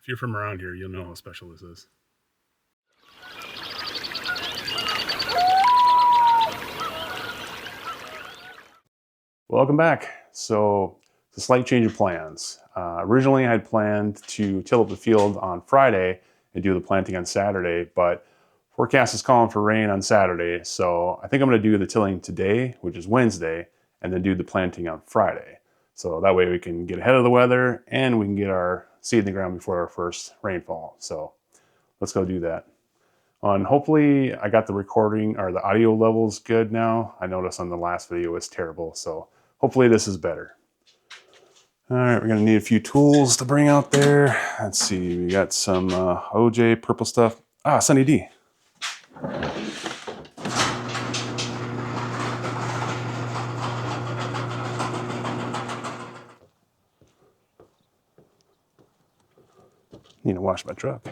If you're from around here, you'll know how special this is. Welcome back. So it's a slight change of plans. Originally I had planned to till up the field on Friday and do the planting on Saturday, but forecast is calling for rain on Saturday. So I think I'm gonna do the tilling today, which is Wednesday, and then do the planting on Friday. So that way we can get ahead of the weather and we can get our seed in the ground before our first rainfall. So let's go do that. And hopefully I got the recording or the audio levels good now. I noticed on the last video it was terrible. So hopefully this is better. All right, we're gonna need a few tools to bring out there. Let's see, we got some OJ purple stuff. Ah, Sunny D. Need to wash my truck.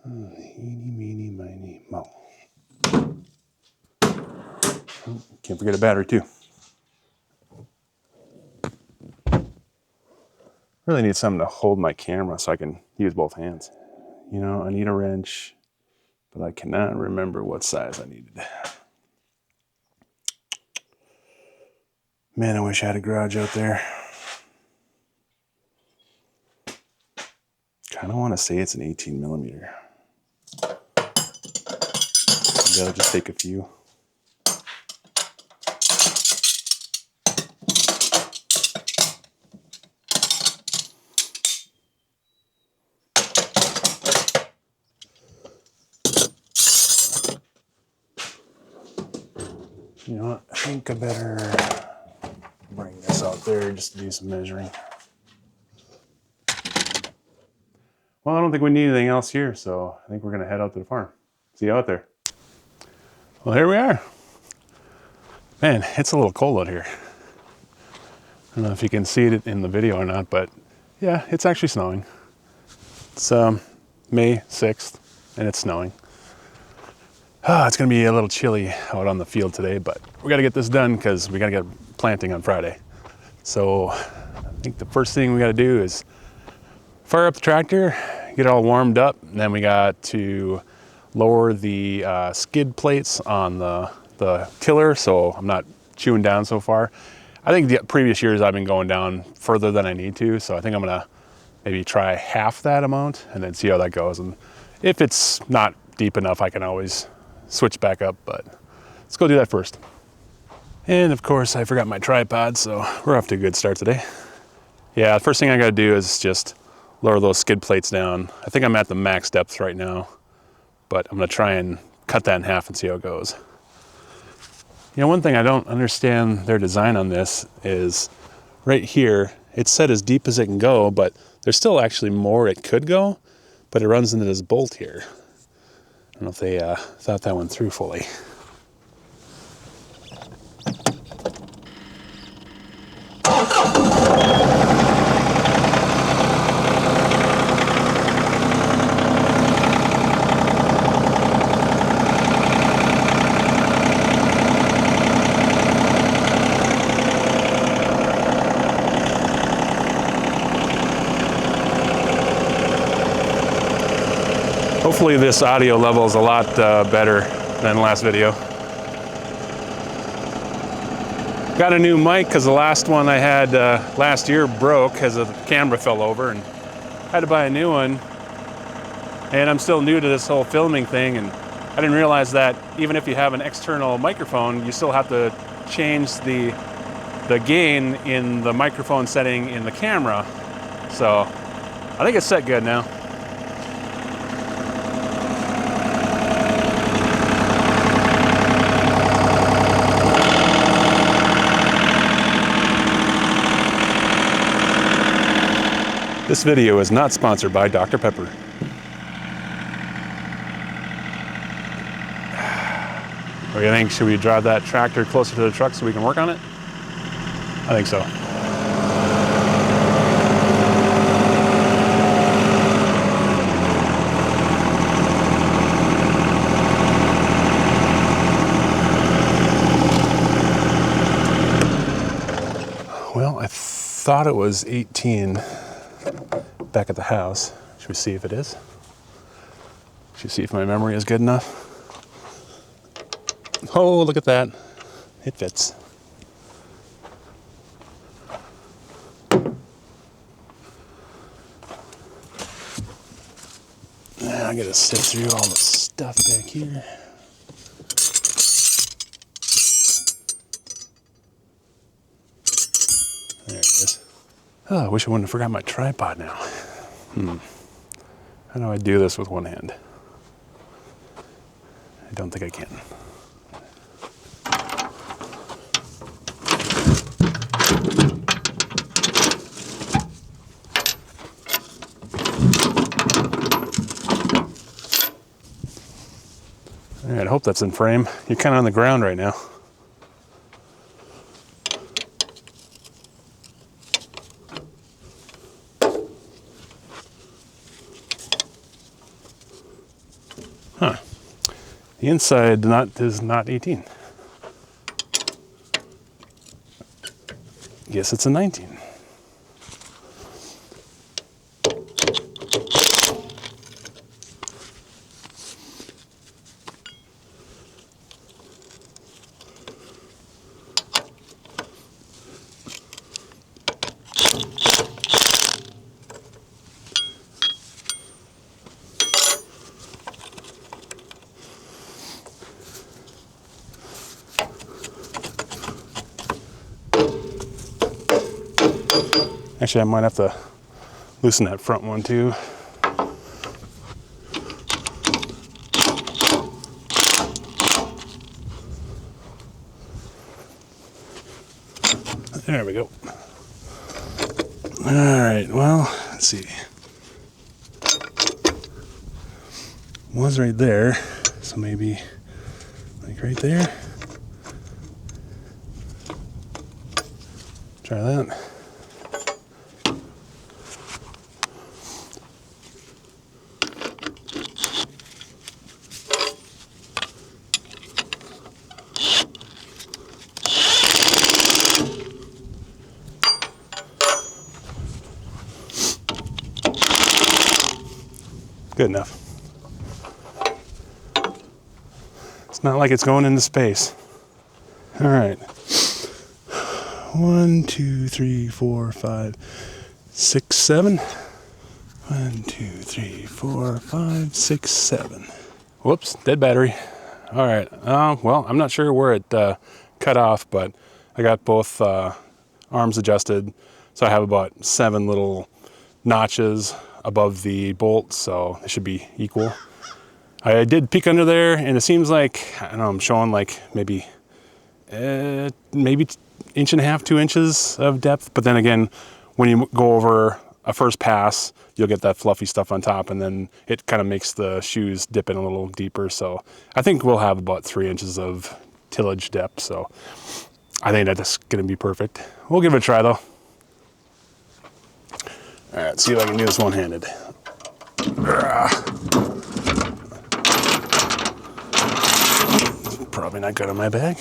Eeny, meeny, miny, mo. Can't forget a battery too. Really need something to hold my camera so I can use both hands. You know, I need a wrench, but I cannot remember what size I needed. Man, I wish I had a garage out there. Kind of want to say it's an 18 millimeter. Maybe I'll just take a few. You know what, I think I better bring this out there just to do some measuring. Well, I don't think we need anything else here, so I think we're gonna head out to the farm. See you out there. Well, here we are. Man, it's a little cold out here. I don't know if you can see it in the video or not, but yeah, it's actually snowing. It's May 6th and it's snowing. It's gonna be a little chilly out on the field today, but we gotta get this done because we gotta get planting on Friday. So I think the first thing we gotta do is fire up the tractor, get it all warmed up, and then we got to lower the skid plates on the tiller so I'm not chewing down so far. I think the previous years I've been going down further than I need to, so I think I'm gonna maybe try half that amount and then see how that goes. And if it's not deep enough, I can always switch back up, but let's go do that first. And of course I forgot my tripod, so we're off to a good start today. Yeah, the first thing I gotta do is just lower those skid plates down. I think I'm at the max depth right now, but I'm gonna try and cut that in half and see how it goes. You know, one thing I don't understand their design on this is right here, it's set as deep as it can go, but there's still actually more it could go, but it runs into this bolt here. I don't know if they thought that one through fully. Hopefully this audio level is a lot better than the last video. Got a new mic because the last one I had last year broke as the camera fell over and had to buy a new one. And I'm still new to this whole filming thing, and I didn't realize that even if you have an external microphone, you still have to change the gain in the microphone setting in the camera. So I think it's set good now. This video is not sponsored by Dr. Pepper. What do you think? Should we drive that tractor closer to the truck so we can work on it? I think so. Well, I thought it was 18 back at the house. Should we see if it is? Should we see if my memory is good enough? Oh, look at that. It fits. Now I gotta sift through all the stuff back here. There it is. Oh, I wish I wouldn't have forgot my tripod now. How do I do this with one hand? I don't think I can. All right, I hope that's in frame. You're kind of on the ground right now. Huh. The inside is not 18. Guess it's a 19. Actually, I might have to loosen that front one too. There we go. All right, well, let's see. Was right there, so maybe like right there. Try that. Good enough. It's not like it's going into space. All right. 1, 2, 3, 4, 5, 6, 7. 1, 2, 3, 4, 5, 6, 7. Whoops, dead battery. All right. Well, I'm not sure where it cut off, but I got both arms adjusted, so I have about 7 little notches above the bolt, so it should be equal. I did peek under there, and it seems like, I don't know, I'm showing like maybe inch and a half, 2 inches of depth. But then again, when you go over a first pass, you'll get that fluffy stuff on top, and then it kind of makes the shoes dip in a little deeper. So I think we'll have about 3 inches of tillage depth. So I think that's gonna be perfect. We'll give it a try though. All right, let's see if I can do this one-handed. Probably not good on my bag.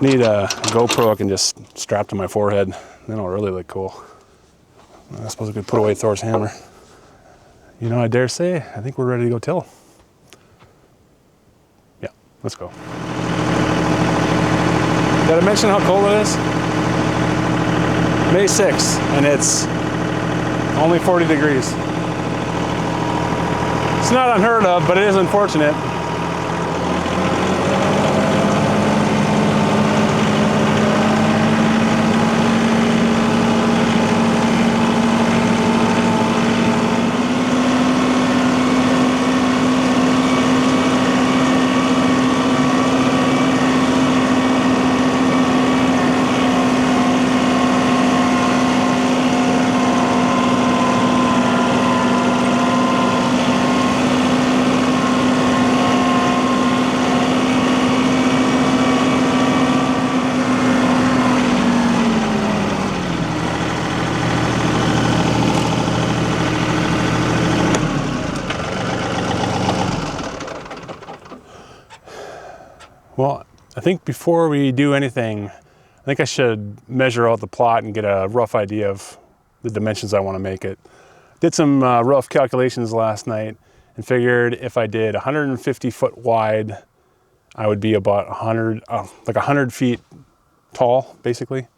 Need a GoPro I can just strap to my forehead. Then it'll really look cool. I suppose I could put away Thor's hammer. You know, I dare say, I think we're ready to go till. Yeah, let's go. Did I mention how cold it is? May 6th, and it's only 40 degrees. It's not unheard of, but it is unfortunate. Well, I think before we do anything, I think I should measure out the plot and get a rough idea of the dimensions I want to make it. Did some rough calculations last night and figured if I did 150 foot wide, I would be about 100 feet tall, basically.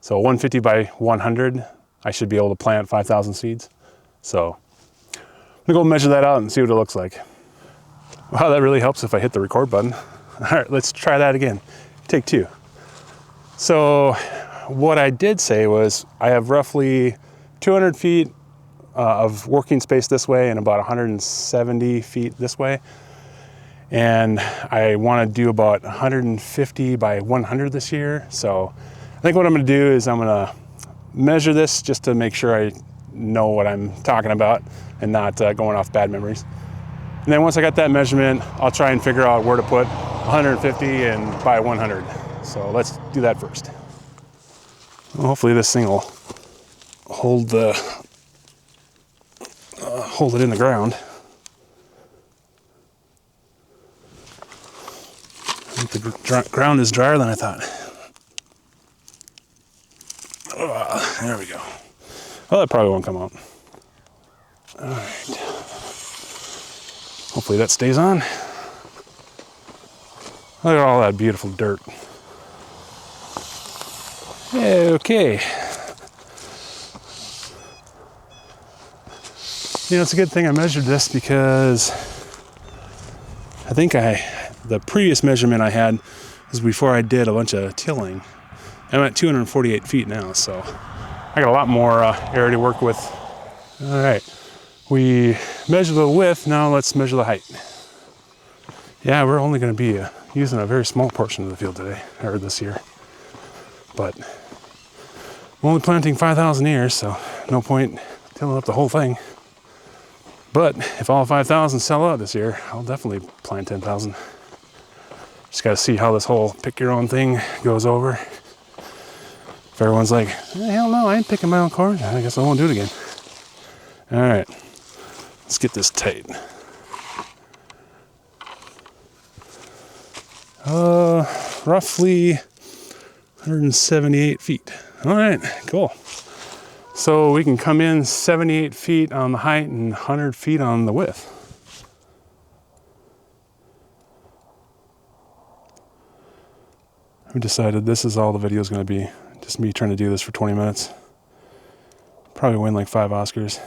So 150 by 100, I should be able to plant 5,000 seeds. So I'm gonna go measure that out and see what it looks like. Wow, that really helps if I hit the record button. All right, let's try that again. Take two. So what I did say was I have roughly 200 feet of working space this way and about 170 feet this way. And I want to do about 150 by 100 this year. So I think what I'm going to do is I'm going to measure this just to make sure I know what I'm talking about and not going off bad memories. And then once I got that measurement, I'll try and figure out where to put 150 and by 100. So let's do that first. Well, hopefully this thing will hold it in the ground. I think the ground is drier than I thought. There we go. Well, that probably won't come out. All right. Hopefully that stays on. Look at all that beautiful dirt. Okay. You know, it's a good thing I measured this because I think the previous measurement I had was before I did a bunch of tilling. I'm at 248 feet now, so I got a lot more area to work with. All right, we measure the width, now let's measure the height. Yeah, we're only gonna be using a very small portion of the field today, or this year. But I'm only planting 5,000 ears, so no point tilling up the whole thing. But if all 5,000 sell out this year, I'll definitely plant 10,000. Just gotta see how this whole pick your own thing goes over. If everyone's like, hell no, I ain't picking my own corn, I guess I won't do it again. All right, let's get this tight. Roughly 178 feet. All right, cool. So we can come in 78 feet on the height and 100 feet on the width. We decided this is all the video is going to be. Just me trying to do this for 20 minutes. Probably win like 5 Oscars.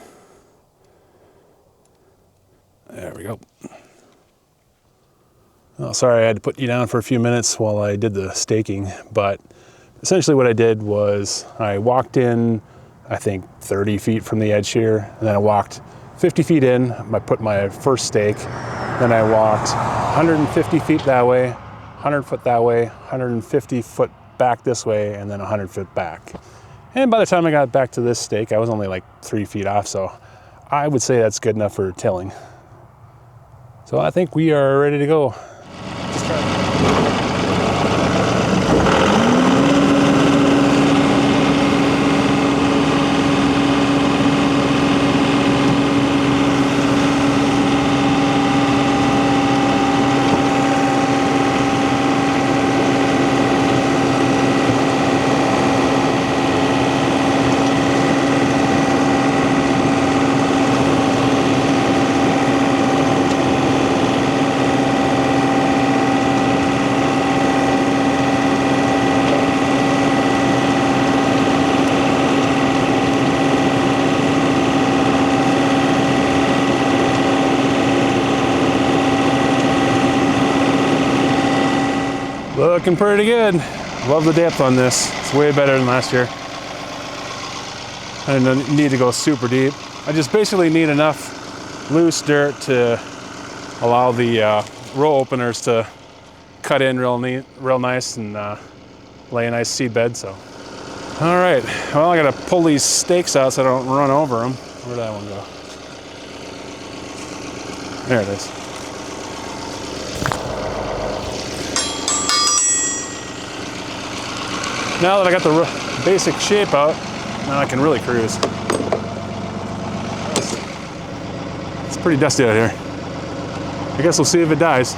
There we go. Oh, sorry, I had to put you down for a few minutes while I did the staking, but essentially what I did was I walked in, I think 30 feet from the edge here, and then I walked 50 feet in, I put my first stake, then I walked 150 feet that way, 100 foot that way, 150 foot back this way, and then 100 foot back. And by the time I got back to this stake, I was only like 3 feet off, so I would say that's good enough for tilling. So I think we are ready to go. Let's try it. Looking pretty good. Love the depth on this. It's way better than last year. I don't need to go super deep. I just basically need enough loose dirt to allow the row openers to cut in real neat, real nice, and lay a nice seed bed. So, all right. Well, I gotta pull these stakes out so I don't run over them. Where'd that one go? There it is. Now that I got the basic shape out, now I can really cruise. It's pretty dusty out here. I guess we'll see if it dies.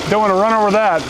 Don't want to run over that.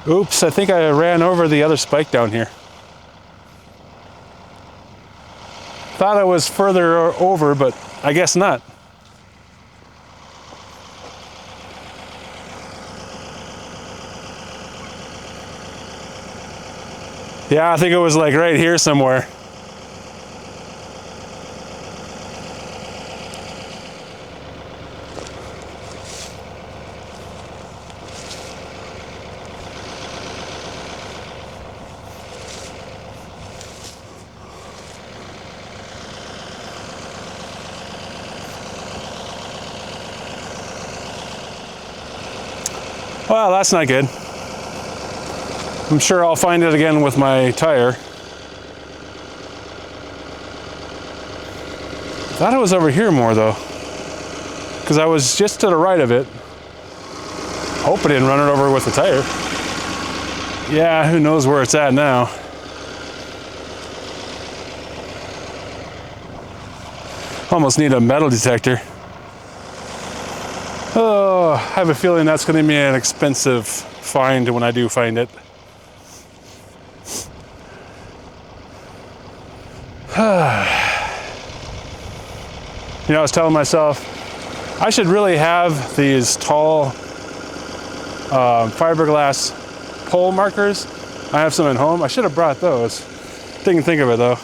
Oops, I think I ran over the other spike down here. Thought I was further over, but I guess not. Yeah, I think it was like right here somewhere. Well, that's not good. I'm sure I'll find it again with my tire. Thought it was over here more though, because I was just to the right of it. Hope I didn't run it over with the tire. Yeah, who knows where it's at now. Almost need a metal detector. Oh, I have a feeling that's going to be an expensive find when I do find it. You know, I was telling myself, I should really have these tall fiberglass pole markers. I have some at home. I should have brought those. Didn't think of it though.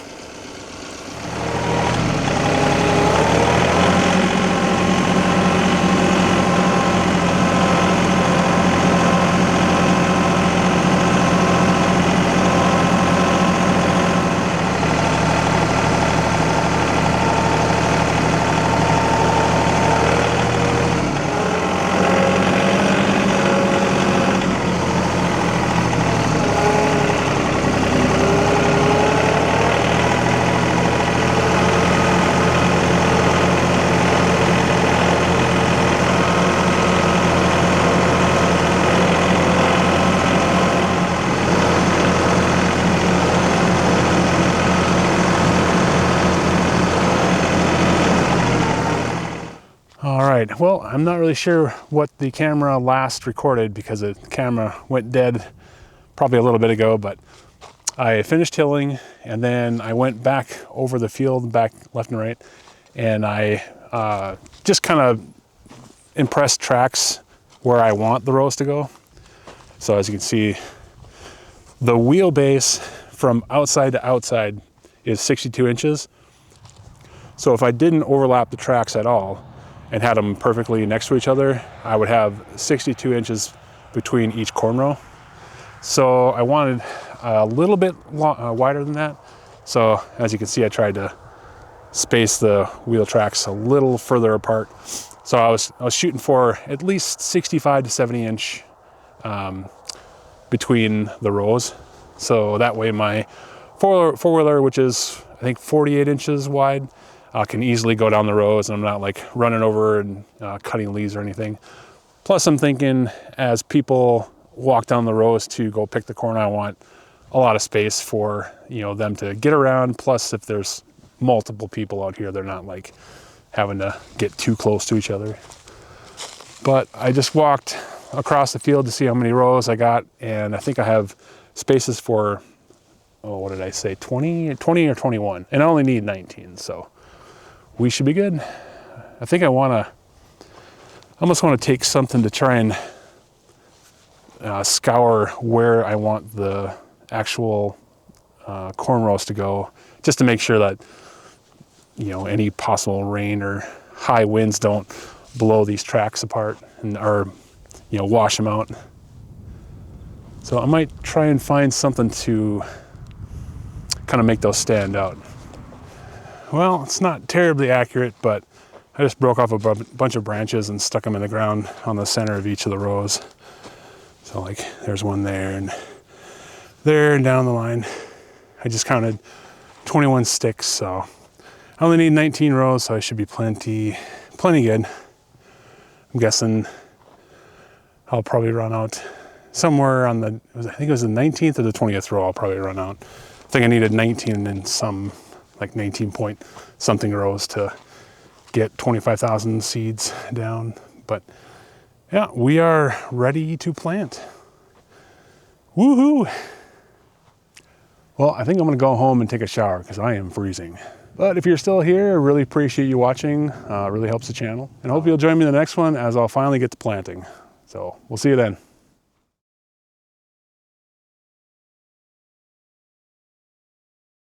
Alright, well, I'm not really sure what the camera last recorded because the camera went dead probably a little bit ago, but I finished tilling and then I went back over the field, back left and right, and I just kind of impressed tracks where I want the rows to go. So as you can see, the wheelbase from outside to outside is 62 inches. So if I didn't overlap the tracks at all and had them perfectly next to each other, I would have 62 inches between each corn row. So I wanted a little bit wider than that. So as you can see, I tried to space the wheel tracks a little further apart. So I was shooting for at least 65 to 70 inch between the rows. So that way my four-wheeler, which is I think 48 inches wide, can easily go down the rows, and I'm not like running over and cutting leaves or anything. Plus, I'm thinking as people walk down the rows to go pick the corn, I want a lot of space for, you know, them to get around. Plus, if there's multiple people out here, they're not like having to get too close to each other. But I just walked across the field to see how many rows I got, and I think I have spaces for, oh, what did I say, 20 or 21, and I only need 19, so we should be good. I think I almost want to take something to try and scour where I want the actual corn rows to go, just to make sure that, you know, any possible rain or high winds don't blow these tracks apart or, you know, wash them out. So I might try and find something to kind of make those stand out. Well, it's not terribly accurate, but I just broke off a bunch of branches and stuck them in the ground on the center of each of the rows. So like there's one there and down the line. I just counted 21 sticks, so I only need 19 rows, so I should be plenty good. I'm guessing I'll probably run out somewhere on the, I think it was the 19th or the 20th row I'll probably run out. I think I needed 19 and some, like 19 point something rows to get 25,000 seeds down. But yeah, we are ready to plant. Woohoo! Well, I think I'm gonna go home and take a shower because I am freezing. But if you're still here, I really appreciate you watching. It really helps the channel. And I hope you'll join me in the next one as I'll finally get to planting. So we'll see you then.